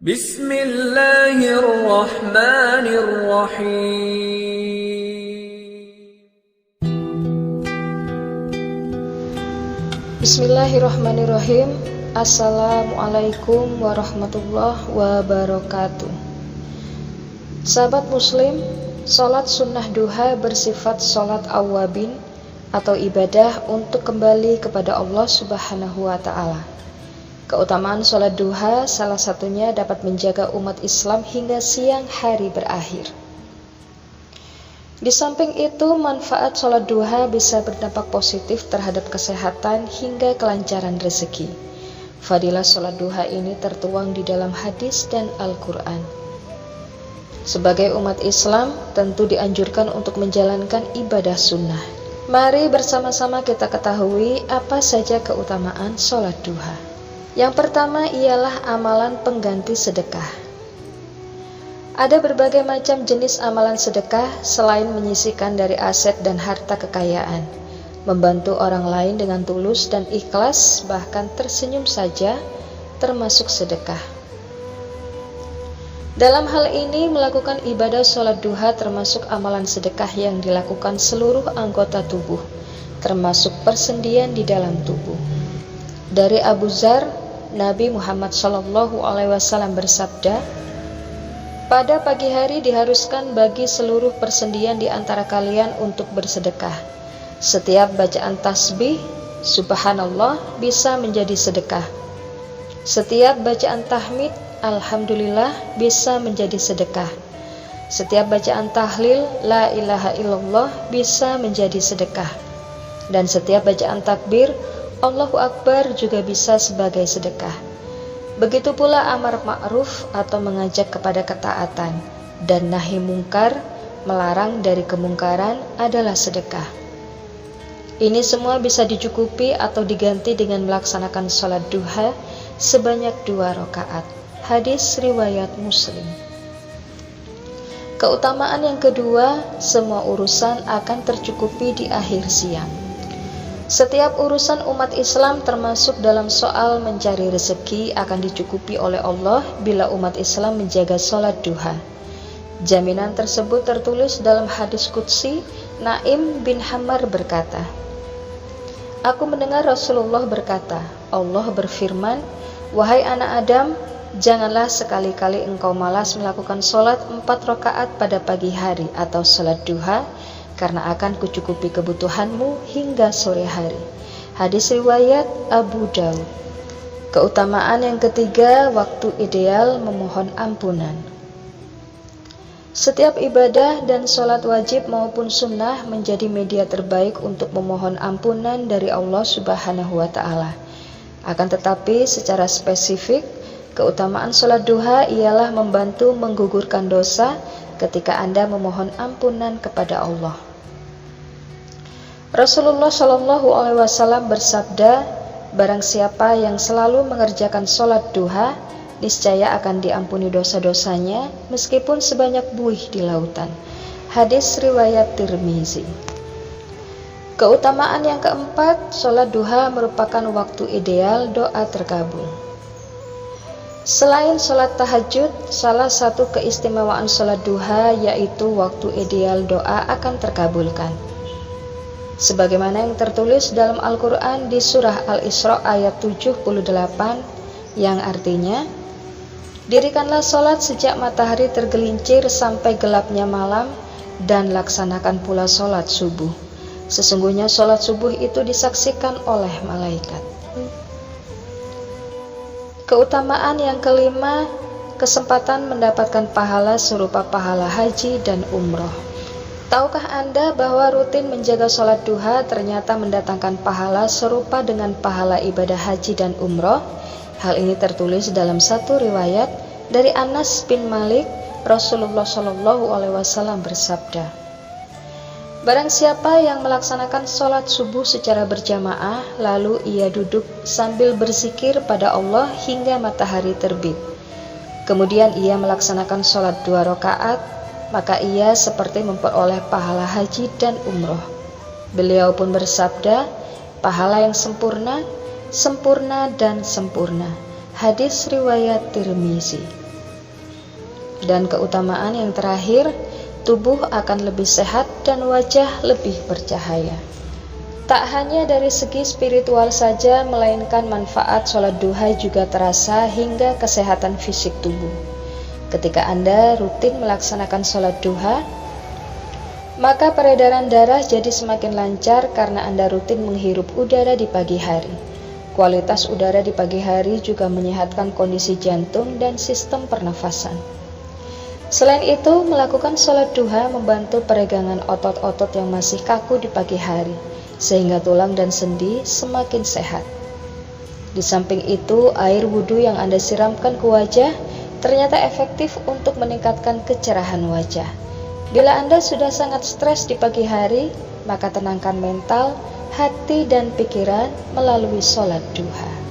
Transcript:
Bismillahirrahmanirrahim. Assalamualaikum warahmatullahi wabarakatuh. Sahabat muslim, sholat sunnah duha bersifat sholat awwabin atau ibadah untuk kembali kepada Allah Subhanahu wa ta'ala. Keutamaan sholat duha salah satunya dapat menjaga umat Islam hingga siang hari berakhir. Di samping itu, manfaat sholat duha bisa berdampak positif terhadap kesehatan hingga kelancaran rezeki. Fadilah sholat duha ini tertuang di dalam hadis dan Al-Quran. Sebagai umat Islam, tentu dianjurkan untuk menjalankan ibadah sunnah. Mari bersama-sama kita ketahui apa saja keutamaan sholat duha. Yang pertama ialah amalan pengganti sedekah. Ada berbagai macam jenis amalan sedekah selain menyisihkan dari aset dan harta kekayaan, membantu orang lain dengan tulus dan ikhlas, bahkan tersenyum saja termasuk sedekah. Dalam hal ini, melakukan ibadah sholat duha termasuk amalan sedekah yang dilakukan seluruh anggota tubuh, termasuk persendian di dalam tubuh. Dari Abu Dzar, Nabi Muhammad SAW bersabda, pada pagi hari diharuskan bagi seluruh persendian di antara kalian untuk bersedekah. Setiap bacaan tasbih, subhanallah, bisa menjadi sedekah. Setiap bacaan tahmid, alhamdulillah, bisa menjadi sedekah. Setiap bacaan tahlil, la ilaha illallah, bisa menjadi sedekah. Dan setiap bacaan takbir, Allahu Akbar, juga bisa sebagai sedekah. Begitu pula amar ma'ruf atau mengajak kepada ketaatan, dan nahi mungkar, melarang dari kemungkaran, adalah sedekah. Ini semua bisa dicukupi atau diganti dengan melaksanakan sholat duha sebanyak 2 rakaat. Hadis riwayat Muslim. Keutamaan yang kedua, semua urusan akan tercukupi di akhir siang. Setiap urusan umat Islam termasuk dalam soal mencari rezeki akan dicukupi oleh Allah bila umat Islam menjaga sholat duha. Jaminan tersebut tertulis dalam hadis qudsi. Naim bin Hammar berkata, aku mendengar Rasulullah berkata, Allah berfirman, wahai anak Adam, janganlah sekali-kali engkau malas melakukan sholat 4 rakaat pada pagi hari atau sholat duha, karena akan kucukupi kebutuhanmu hingga sore hari. Hadis riwayat Abu Daud. Keutamaan yang ketiga, waktu ideal memohon ampunan. Setiap ibadah dan sholat wajib maupun sunnah menjadi media terbaik untuk memohon ampunan dari Allah Subhanahu wa ta'ala. Akan tetapi secara spesifik, keutamaan sholat duha ialah membantu menggugurkan dosa ketika Anda memohon ampunan kepada Allah. Rasulullah SAW bersabda, barang siapa yang selalu mengerjakan sholat duha, niscaya akan diampuni dosa-dosanya meskipun sebanyak buih di lautan. Hadis riwayat Tirmizi. Keutamaan yang keempat, sholat duha merupakan waktu ideal doa terkabul. Selain sholat tahajud, salah satu keistimewaan sholat duha yaitu waktu ideal doa akan terkabulkan. Sebagaimana yang tertulis dalam Al-Quran di surah Al-Isra ayat 78, yang artinya, dirikanlah sholat sejak matahari tergelincir sampai gelapnya malam, dan laksanakan pula sholat subuh. Sesungguhnya sholat subuh itu disaksikan oleh malaikat. Keutamaan yang kelima, kesempatan mendapatkan pahala serupa pahala haji dan umroh. Tahukah Anda bahwa rutin menjaga sholat duha ternyata mendatangkan pahala serupa dengan pahala ibadah haji dan umroh? Hal ini tertulis dalam satu riwayat dari Anas bin Malik. Rasulullah SAW bersabda, barang siapa yang melaksanakan sholat subuh secara berjamaah, lalu ia duduk sambil berzikir pada Allah hingga matahari terbit, kemudian ia melaksanakan sholat 2 rakaat, maka ia seperti memperoleh pahala haji dan umroh. Beliau pun bersabda, pahala yang sempurna, sempurna dan sempurna. Hadis riwayat Tirmizi. Dan keutamaan yang terakhir, tubuh akan lebih sehat dan wajah lebih bercahaya. Tak hanya dari segi spiritual saja, melainkan manfaat sholat duha juga terasa hingga kesehatan fisik tubuh. Ketika Anda rutin melaksanakan sholat duha, maka peredaran darah jadi semakin lancar karena Anda rutin menghirup udara di pagi hari. Kualitas udara di pagi hari juga menyehatkan kondisi jantung dan sistem pernafasan. Selain itu, melakukan sholat duha membantu peregangan otot-otot yang masih kaku di pagi hari, sehingga tulang dan sendi semakin sehat. Di samping itu, air wudhu yang Anda siramkan ke wajah ternyata efektif untuk meningkatkan kecerahan wajah. Bila Anda sudah sangat stres di pagi hari, maka tenangkan mental, hati, dan pikiran melalui sholat duha.